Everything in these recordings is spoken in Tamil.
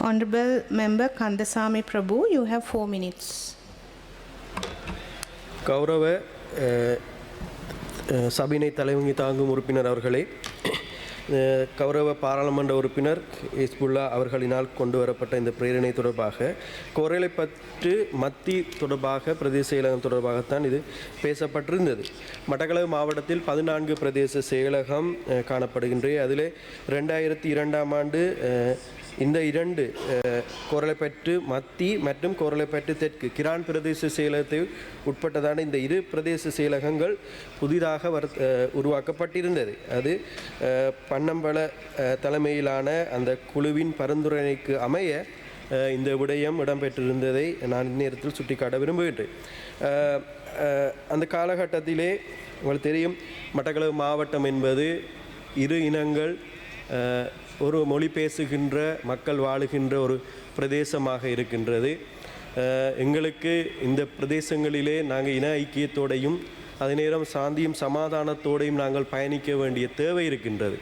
Honorable Member Kandasamy Prabhu, you have 4 minutes. கௌரவ சபையினை தலைவங்கி தாங்கும் உறுப்பினர் அவர்களே, கௌரவ பாராளுமன்ற உறுப்பினர் ஹிஸ்புல்லா அவர்களினால் கொண்டு வரப்பட்ட இந்த பிரேரணை தொடர்பாக கோரளைப்பற்று மத்தி தொடர்பாக பிரதேச செயலகம் தொடர்பாகத்தான் இது பேசப்பட்டிருந்தது. மட்டக்களப்பு மாவட்டத்தில் 14 பிரதேச செயலகம் காணப்படுகின்றது. அதில் 2002ஆம் ஆண்டு இந்த 2 கோரளைப்பற்று மத்தி மற்றும் கோரளைப்பற்று தெற்கு கிரான் பிரதேச செயலகத்தை உட்பட்டதான இந்த 2 பிரதேச செயலகங்கள் புதிதாக உருவாக்கப்பட்டிருந்தது. அது பன்னம்பல தலைமையிலான அந்த குழுவின் பரிந்துரைக்கு அமைய இந்த விடயம் இடம்பெற்றிருந்ததை நான் இந்நேரத்தில் சுட்டிக்காட்ட விரும்புகின்றேன். அந்த காலகட்டத்திலே உங்களுக்கு தெரியும், மட்டக்களப்பு மாவட்டம் என்பது 2 இனங்கள் ஒரு மொழி பேசுகின்ற மக்கள் வாழுகின்ற ஒரு பிரதேசமாக இருக்கின்றது. எங்களுக்கு இந்த பிரதேசங்களிலே நாங்கள் இன ஐக்கியத்தோடையும் அதே நேரம் சாந்தியும் சமாதானத்தோடையும் நாங்கள் பயணிக்க வேண்டிய தேவை இருக்கின்றது.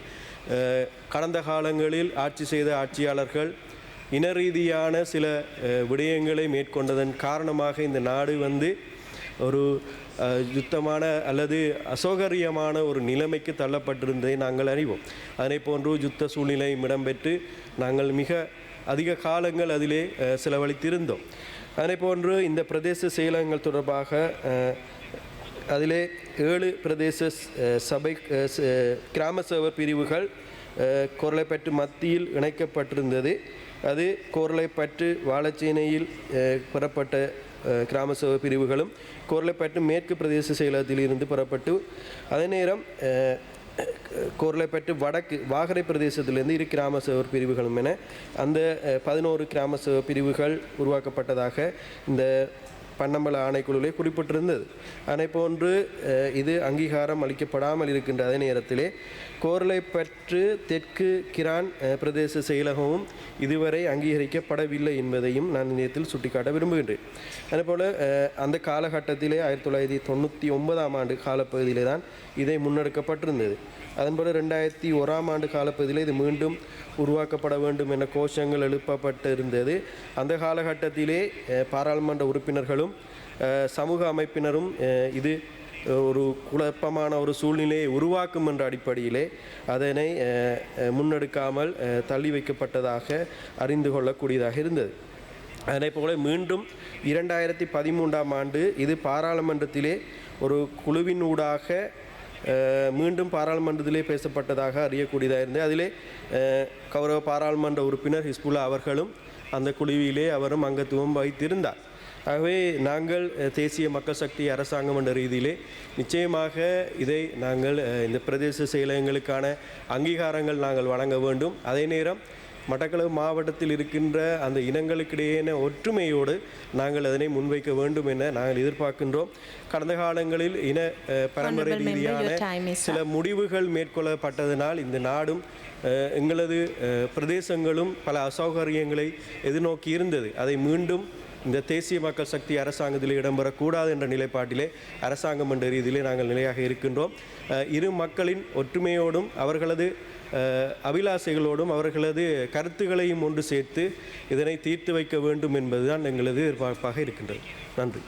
கடந்த காலங்களில் ஆட்சி செய்த ஆட்சியாளர்கள் இன ரீதியான சில விடயங்களை மேற்கொண்டதன் காரணமாக இந்த நாடு ஒரு யுத்தமான அல்லது அசௌகரியமான ஒரு நிலைமைக்கு தள்ளப்பட்டிருந்ததை நாங்கள் அறிவோம். அதனை போன்று யுத்த சூழ்நிலை இடம்பெற்று நாங்கள் மிக அதிக காலங்கள் அதிலே செலவழித்திருந்தோம். அதனை போன்று இந்த பிரதேச செயலகங்கள் தொடர்பாக அதிலே 7 பிரதேச சபை கிராம சேவை பிரிவுகள் கோரளைப்பற்று மத்தியில் இணைக்கப்பட்டிருந்தது. அது கோரளைப்பற்று வாழச்சேனையில் பெறப்பட்ட கிராம சேவை பிரிவுகளும் கோரளைப்பற்று மேற்கு பிரதேச செயலகத்தில் இருந்து பெறப்பட்டு அதே நேரம் கோரளைப்பற்று வடக்கு வாகரை பிரதேசத்திலிருந்து 2 கிராம சேவை பிரிவுகளும் என அந்த 11 கிராம சேவை பிரிவுகள் உருவாக்கப்பட்டதாக இந்த பன்னம்பல ஆணைக்குழுவிலே குறிப்பிட்டிருந்தது. அதனை போன்று இது அங்கீகாரம் அளிக்கப்படாமல் இருக்கின்ற அதே நேரத்திலே கோரளைப்பற்று தெற்கு கிரான் பிரதேச செயலகமும் இதுவரை அங்கீகரிக்கப்படவில்லை என்பதையும் நான் நேரத்தில் சுட்டிக்காட்ட விரும்புகின்றேன். அதேபோல் அந்த காலகட்டத்திலே 1999ஆம் ஆண்டு காலப்பகுதியிலே தான் இதை முன்னெடுக்கப்பட்டிருந்தது. அதன்போல் 2001ஆம் ஆண்டு காலப்பகுதியில் இது மீண்டும் உருவாக்கப்பட வேண்டும் என கோஷங்கள் எழுப்பப்பட்டு இருந்தது. அந்த காலகட்டத்திலே பாராளுமன்ற உறுப்பினர்களும் சமூக அமைப்பினரும் இது ஒரு குழப்பமான ஒரு சூழ்நிலையை உருவாக்கும் என்ற அடிப்படையிலே அதனை முன்னெடுக்காமல் தள்ளி வைக்கப்பட்டதாக அறிந்து கொள்ளக்கூடியதாக இருந்தது. அதனை போல மீண்டும் 2013ஆம் ஆண்டு இது பாராளுமன்றத்திலே ஒரு குழுவினூடாக மீண்டும் பாராளுமன்றத்திலே பேசப்பட்டதாக அறியக்கூடியதாக இருந்தது. அதிலே கௌரவ பாராளுமன்ற உறுப்பினர் ஹிஸ்புல்லா அவர்களும் அந்த குழுவிலே அவரும் அங்கத்துவம் வைத்திருந்தார். ஆகவே நாங்கள் தேசிய மக்கள் சக்தி அரசாங்கம் என்ற ரீதியிலே நிச்சயமாக இதை நாங்கள் இந்த பிரதேச செயலகங்களுக்கான அங்கீகாரங்கள் நாங்கள் வழங்க வேண்டும். அதே நேரம் மட்டக்களப்பு மாவட்டத்தில் இருக்கின்ற அந்த இனங்களுக்கிடையேன ஒற்றுமையோடு நாங்கள் அதனை முன்வைக்க வேண்டும் என நாங்கள் எதிர்பார்க்கின்றோம். கடந்த காலங்களில் இன பரம்பரை ரீதியான சில முடிவுகள் மேற்கொள்ளப்பட்டதனால் இந்த நாடும் எங்களது பிரதேசங்களும் பல அசௌகரியங்களை எதிர்நோக்கி இருந்தது. அதை மீண்டும் இந்த தேசிய மக்கள் சக்தி அரசாங்கத்தில் இடம்பெறக்கூடாது என்ற நிலைப்பாட்டிலே அரசாங்கம் என்ற ரீதியிலே நாங்கள் நிலையாக இருக்கின்றோம். இரு மக்களின் ஒற்றுமையோடும் அவர்களது அபிலாசைகளோடும் அவர்களது கருத்துக்களையும் ஒன்று சேர்த்து இதனை தீர்த்து வைக்க வேண்டும் என்பதுதான் எங்களது எதிர்பார்ப்பாக இருக்கின்றது. நன்றி.